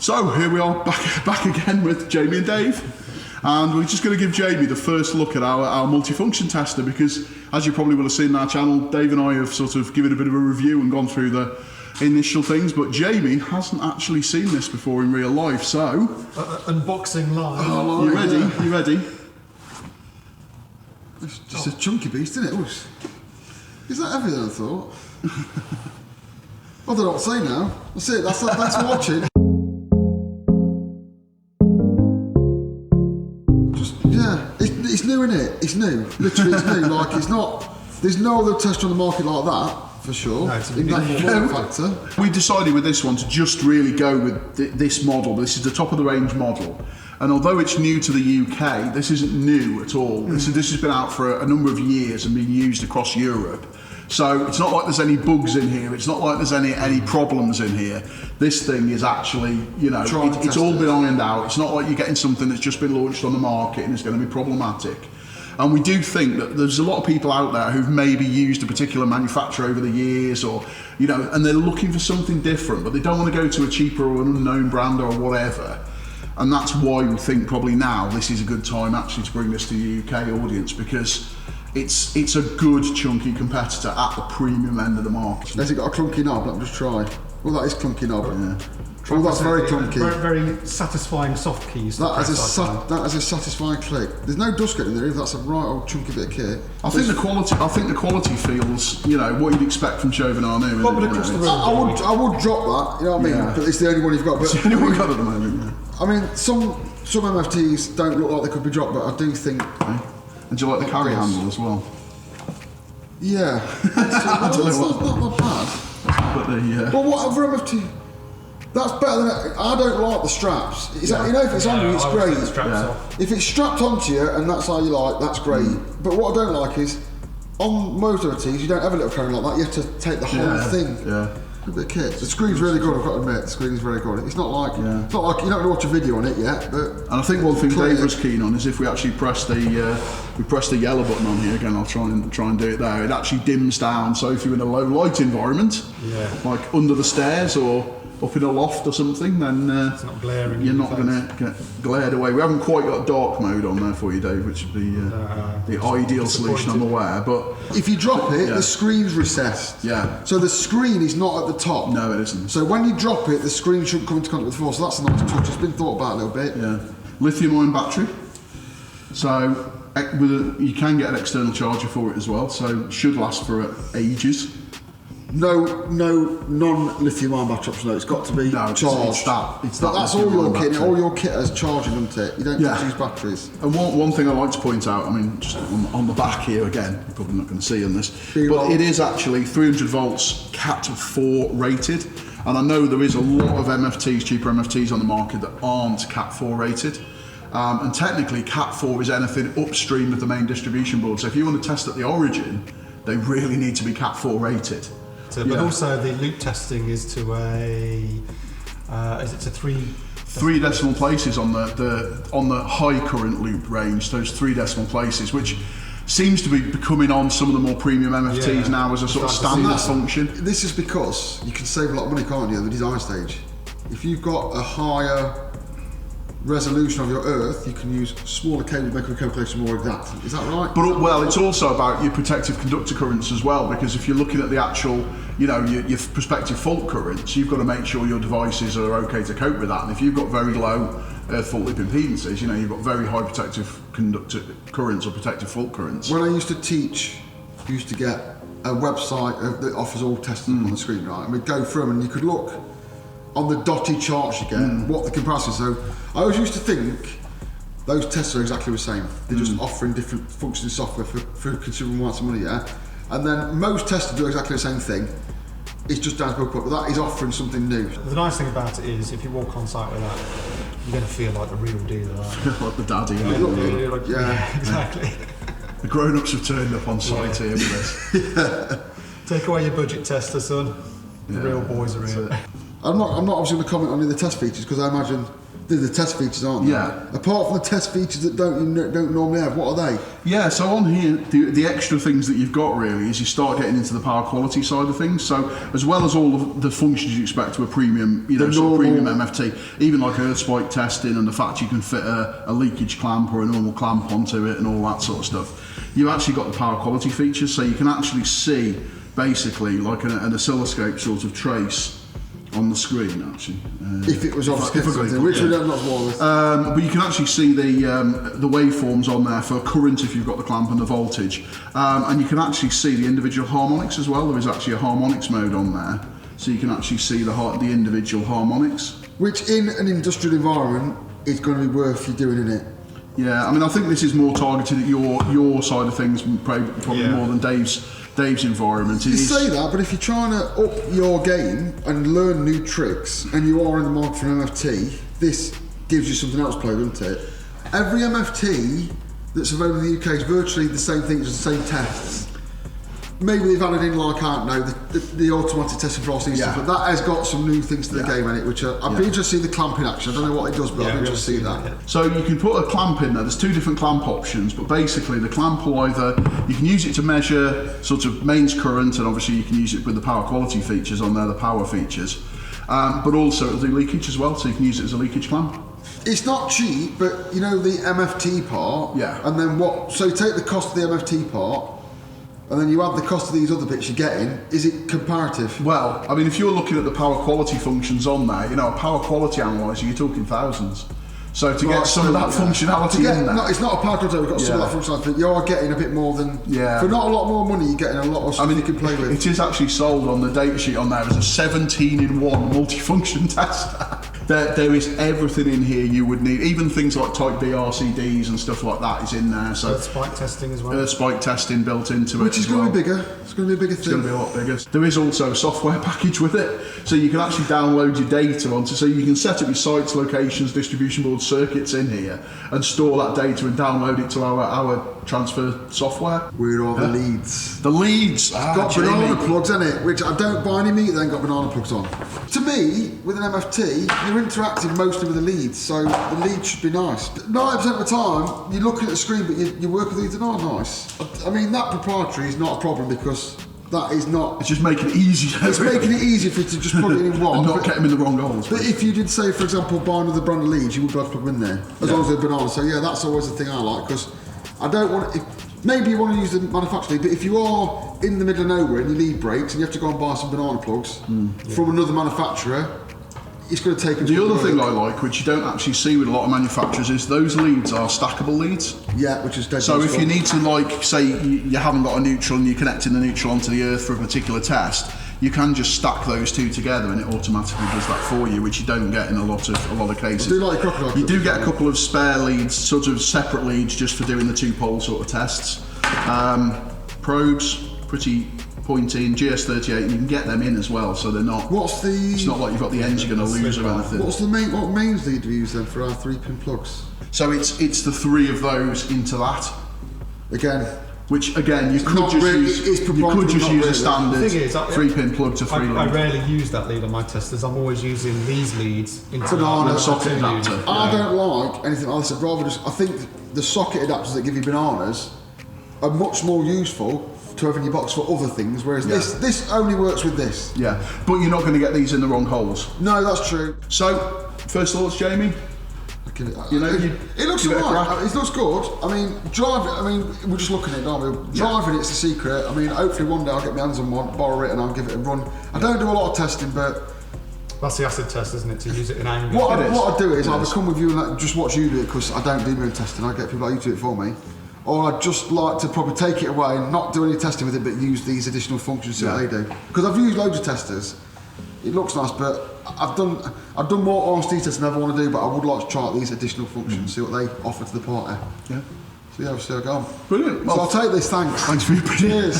So here we are back again with Jamie and Dave, and we're just going to give Jamie the first look at our multifunction tester, because as you probably will have seen on our channel, Dave and I have sort of given a bit of a review and gone through the initial things, but Jamie hasn't actually seen this before in real life, so... unboxing live. Oh, you ready? Yeah. You ready? It's just a chunky beast, isn't it? Ooh. Is that heavier than I thought? I don't know what to say now. That's it, thanks for watching. It's new, isn't it? It's new. Literally, it's new. Like, it's not. There's no other tester on the market like that, for sure. No, it's a in that form factor. We decided with this one to just really go with this model. This is the top of the range model. And although it's new to the UK, this isn't new at all. This has been out for a number of years and been used across Europe. So it's not like there's any bugs in here. It's not like there's any problems in here. This thing is actually, you know, it's all been ironed out. It's not like you're getting something that's just been launched on the market and is going to be problematic. And we do think that there's a lot of people out there who've maybe used a particular manufacturer over the years, or, you know, and they're looking for something different, but they don't want to go to a cheaper or an unknown brand or whatever. And that's why we think probably now this is a good time actually to bring this to the UK audience, because it's a good chunky competitor at the premium end of the market. Has it got a clunky knob? Let me just try. Well, that is clunky knob. Yeah. Oh, that's very clunky. Very satisfying soft keys. That has a satisfying click. There's no dust getting there. If that's a right old chunky bit of kit. I think the quality feels, you know, what you'd expect from Chauvinard new. I would drop that. You know what I mean? Yeah. But it's the only one you've got. But it's the only one we've got at the moment. Yeah. I mean, some MFTs don't look like they could be dropped, but I do think. Okay. And do you like the carry handle as well? Yeah. That's not bad. But whatever MFT, that's better than I don't like the straps. You know, if it's on you, it's great. If it's strapped onto you and that's how you like, that's great. But what I don't like is on most MFTs you don't have a little cone like that. You have to take the whole thing. Yeah. Good bit of kit. The screen's really good, I've got to admit. The screen is very good. It's not like you're not going to watch a video on it yet, but. And I think one thing Dave was keen on is if we actually press the yellow button on here again. I'll try and do it there. It actually dims down. So if you're in a low light environment, like under the stairs or up in a loft or something, then it's not glaring. You're not going to get glared away. We haven't quite got dark mode on there for you, Dave, which would be the ideal solution, I'm aware. But if you drop it, the screen's recessed. Yeah. So the screen is not at the top. No, it isn't. So when you drop it, the screen shouldn't come into contact with the floor. So that's a nice touch. It's been thought about a little bit. Yeah. Lithium-ion battery. So you can get an external charger for it as well. So it should last for ages. No non-lithium ion battery option though. It's got to be charged. It's that that's all your kit. All your kit has charging, isn't it? You don't use batteries. And one thing I like to point out, I mean, just on the back here again, you're probably not going to see on this, but it is actually 300 volts Cat 4 rated. And I know there is a lot of MFTs, cheaper MFTs on the market that aren't Cat 4 rated. And technically Cat 4 is anything upstream of the main distribution board. So if you want to test at the origin, they really need to be Cat 4 rated. But also the loop testing is to three decimal places on the high current loop range. Those 3 decimal places, which seems to be becoming on some of the more premium MFTs now as a sort of standard function. This is because you can save a lot of money, can't you, at the design stage? If you've got a higher resolution of your earth, you can use smaller cables, making the calculation more exact. Is that right? But well, it's also about your protective conductor currents as well, because if you're looking at the actual, you know, your prospective fault currents, you've got to make sure your devices are okay to cope with that. And if you've got very low earth fault loop impedances, you know, you've got very high protective conductor currents or protective fault currents. When I used to teach, I used to get a website that offers all testing on the screen, right? And we'd go through them and you could look on the dotted charts you get, what the comparison is. So I always used to think those tests are exactly the same. They're just offering different functions of software for considerable amounts of money, And then most testers do exactly the same thing. It's just down to book, but that is offering something new. The nice thing about it is if you walk on site with that, you're going to feel like the real deal. Like the daddy. Exactly. The grown-ups have turned up on site here with this. Take away your budget tester, son. The real boys are here. I'm not obviously going to comment on any of the test features because I imagine They're the test features, aren't they? Yeah. Apart from the test features that don't normally have, what are they? Yeah, so on here, the extra things that you've got really is you start getting into the power quality side of things. So as well as all of the functions you expect to a premium, sort of premium MFT, even like earth spike testing and the fact you can fit a leakage clamp or a normal clamp onto it and all that sort of stuff, you've actually got the power quality features, so you can actually see basically like an oscilloscope sort of trace on the screen actually. If it was obviously which we don't not more with. But you can actually see the waveforms on there for current if you've got the clamp and the voltage. And you can actually see the individual harmonics as well. There is actually a harmonics mode on there. So you can actually see the individual harmonics. Which in an industrial environment is going to be worth you doing, isn't it? Yeah, I mean I think this is more targeted at your side of things probably more than Dave's environment. You say that, but if you're trying to up your game and learn new tricks, and you are in the market for an MFT, this gives you something else to play with, doesn't it? Every MFT that's available in the UK is virtually the same thing, just the same tests. Maybe they've added in, like, I don't know, the automatic testing for RC stuff, but that has got some new things to the game in it, which I'd be interested to see the clamp in action. I don't know what it does, but I'd be interested to see that. So you can put a clamp in there. There's two different clamp options, but basically the clamp will you can use it to measure sort of mains current, and obviously you can use it with the power quality features on there, the power features, but also it'll do leakage as well, so you can use it as a leakage clamp. It's not cheap, but you know the MFT part, and then so you take the cost of the MFT part, and then you add the cost of these other bits you're getting. Is it comparative? Well, I mean, if you're looking at the power quality functions on there, a power quality analyzer, you're talking thousands. So to get some of that functionality in there. No, it's not a power quality, we've got some of that functionality, but you are getting a bit more than... For not a lot more money, you're getting a lot of stuff you can play with. It is actually sold on the data sheet on there as a 17-in-1 multifunction tester. There is everything in here you would need, even things like Type B RCDs and stuff like that is in there. So Earth spike testing as well. Earth spike testing built into it. Which is going to be bigger. It's going to be a bigger thing. It's going to be a lot bigger. There is also a software package with it, so you can actually download your data onto. So you can set up your sites, locations, distribution board circuits in here, and store that data and download it to our transfer software. Where are the leads? The leads. Got banana plugs in it, which I don't buy any meat that ain't got banana plugs on. To me, with an MFT, you're interacting mostly with the leads, so the leads should be nice. 90% of the time, you're looking at the screen, but you work with leads that aren't nice. I mean, that proprietary is not a problem because that is not... It's just making it easier. It's making it easier for you to just plug it in one. And not get them in the wrong holes. But if you did say, for example, buy another brand of leads, you would be able to plug them in there, as long as they're banana. So yeah, that's always the thing I like, because I don't want... Maybe you want to use the manufacturer lead, but if you are in the middle of nowhere and your lead breaks and you have to go and buy some banana plugs from another manufacturer, it's going to take... The other thing I like, which you don't actually see with a lot of manufacturers, is those leads are stackable leads. Yeah, which is dead. So if you need to, like, say you haven't got a neutral and you're connecting the neutral onto the earth for a particular test, you can just stack those two together and it automatically does that for you, which you don't get in a lot of cases. I do like crocodile. You do get a couple of spare leads, sort of separate leads, just for doing the two-pole sort of tests. Probes, pretty pointy, in GS38, you can get them in as well, so they're not... What's the... It's not like you've got the ends you're going to lose or anything. What's the what mains lead do we use then for our 3-pin plugs? So it's the three of those into that. Again... Which again, you could just use a standard 3-pin plug to 3 lead. I rarely use that lead on my testers. I'm always using these leads into banana socket adapter. I don't like anything else. I'd rather just... I think the socket adapters that give you bananas are much more useful to have in your box for other things, whereas this only works with this. Yeah, but you're not going to get these in the wrong holes. No, that's true. So, first thoughts, Jamie? It looks alright. It looks good. I mean, we're just looking at it, aren't we? Driving it's the secret. I mean, hopefully one day I'll get my hands on one, borrow it, and I'll give it a run. I don't do a lot of testing, but that's the acid test, isn't it? To use it in anger. What I do is I'll come with you and just watch you do it, because I don't do my own testing. I get people like you to do it for me. Or I'd just like to probably take it away and not do any testing with it, but use these additional functions so they do. Because I've used loads of testers. It looks nice, but I've done more RSD tests than I ever want to do, but I would like to try out these additional functions, see what they offer to the party. Yeah. So yeah, we'll see how I go on. Brilliant. So I'll take this, thanks. Thanks for your opinion. Cheers.